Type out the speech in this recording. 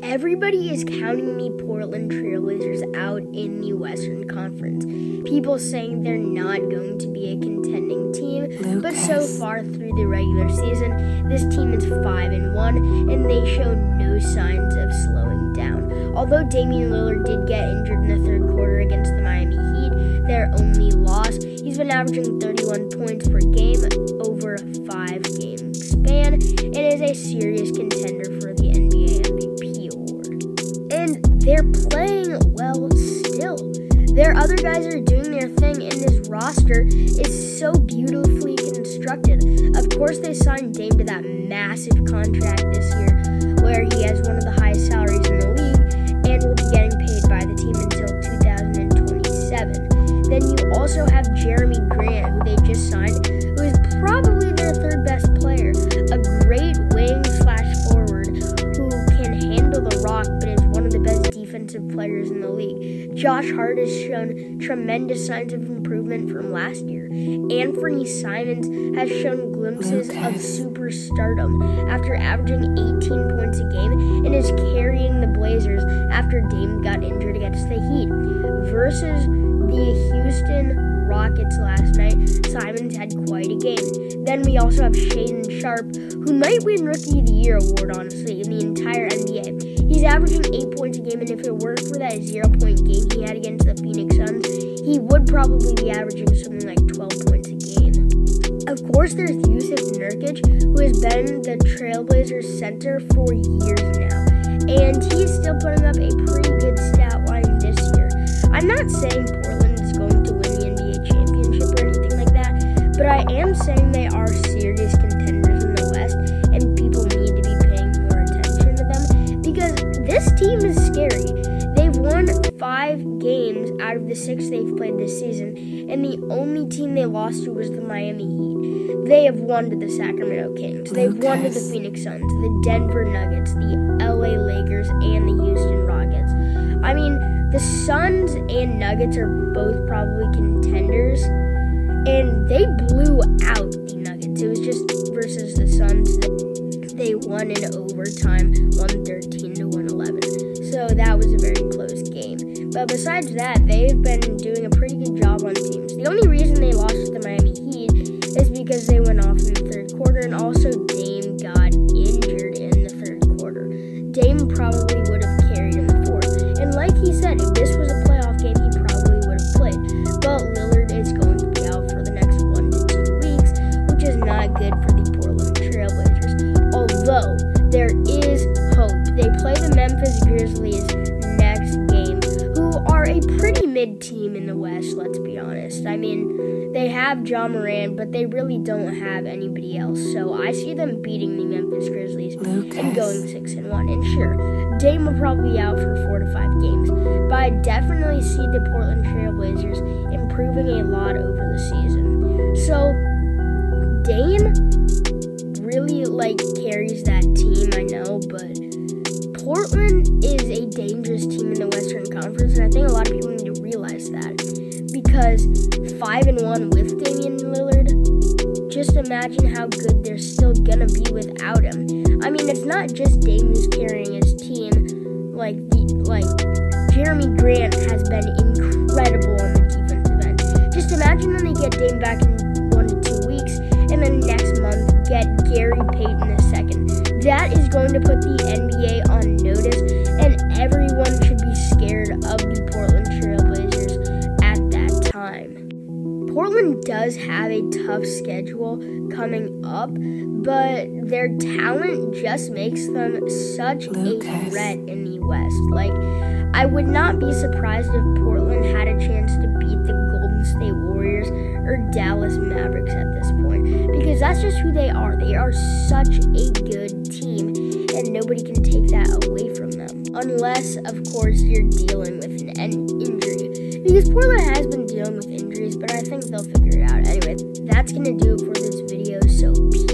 Everybody is counting the Portland Trailblazers out in the Western Conference. People saying they're not going to be a contending team, but so far through the regular season, this team is 5-1, and they show no signs of slowing down. Although Damian Lillard did get injured in the third quarter against the Miami Heat, their only loss, he's been averaging 31 points per game over a 5-game span, and is a serious contender for the NBA MVP award. And they're playing well still. Their other guys are doing their thing, and this roster is so beautifully constructed. Of course, they signed Dame to that massive contract this year, where he has one of the highest salaries in the league, and will be getting paid by the team until 2027. Then you also have Jeremy Grant, who they just signed, who is probably their third best player, a great wing/forward who can handle the rock, but is one of the best defensive players in the league. Josh Hart has shown tremendous signs of improvement from last year. Anthony Simons has shown glimpses of superstardom after averaging 18 points a game and is carrying the Blazers after Dame got injured against the Heat. Versus the Houston Rockets last night, Simons had quite a game. Then we also have Shaedon Sharpe, who might win Rookie of the Year award, honestly, in the entire NBA. He's averaging 8 points a game, and if it weren't for that 0-point game he had against the Phoenix Suns, he would probably be averaging something like 12 points a game. Of course, there's Jusuf Nurkic, who has been the Trailblazers center for years now, and he's still putting up a pretty good stat line this year. I'm not saying Portland is going to win the NBA championship or anything like that, but I am saying they are serious contenders in the West, and people need to be paying more attention to them, because this team is scary. They've won 5 games out of the 6 they've played this season, and the only team they lost to was the Miami Heat. They have won to the Sacramento Kings. They've won to the Phoenix Suns, the Denver Nuggets, the LA Lakers, and the Houston Rockets. I mean, the Suns and Nuggets are both probably contenders, and they blew out the Nuggets. It was just versus the Suns. They won in overtime, 113-111. So that was a very close game. But besides that, they've been doing a pretty good job on teams. The only reason they lost to the Miami Heat is because they went off in the third quarter, and also Dame got injured in the third quarter. Dame probably would have carried in the fourth. And like he said, if this was a playoff game, he probably would have played. But Lillard is going to be out for the next 1 to 2 weeks, which is not good for the Portland Trailblazers. Although, there is hope. They play the Memphis Grizzlies next game, who are a pretty mid team in the West, let's be honest. I mean, they have Ja Morant, but they really don't have anybody else. So I see them beating the Memphis Grizzlies and going 6-1. And sure, Dame will probably be out for 4 to 5 games, but I definitely see the Portland Trailblazers improving a lot over the season. So Dame really carries that team, I know, but Portland is a dangerous team in the Western Conference, and I think a lot of people need to realize that, because 5-1 with Damian Lillard, just imagine how good they're still gonna be without him. I mean, it's not just Dame who's carrying his team. Jeremy Grant has been incredible on the defensive end. Just imagine when they get Dame back in 1 to 2 weeks, and then next month get Gary Payton II. That is going to put the NBA on notice, and everyone should be scared of the Portland Trailblazers at that time. Portland does have a tough schedule coming up, but their talent just makes them such a threat in the West. I would not be surprised if Portland had a chance to beat the Golden State Warriors or Dallas Mavericks at this point, because that's just who they are. They are such a good team, and nobody can take that away from them. Unless, of course, you're dealing with an injury, because Portland has been dealing with injuries, but I think they'll figure it out. Anyway, that's going to do it for this video, so peace.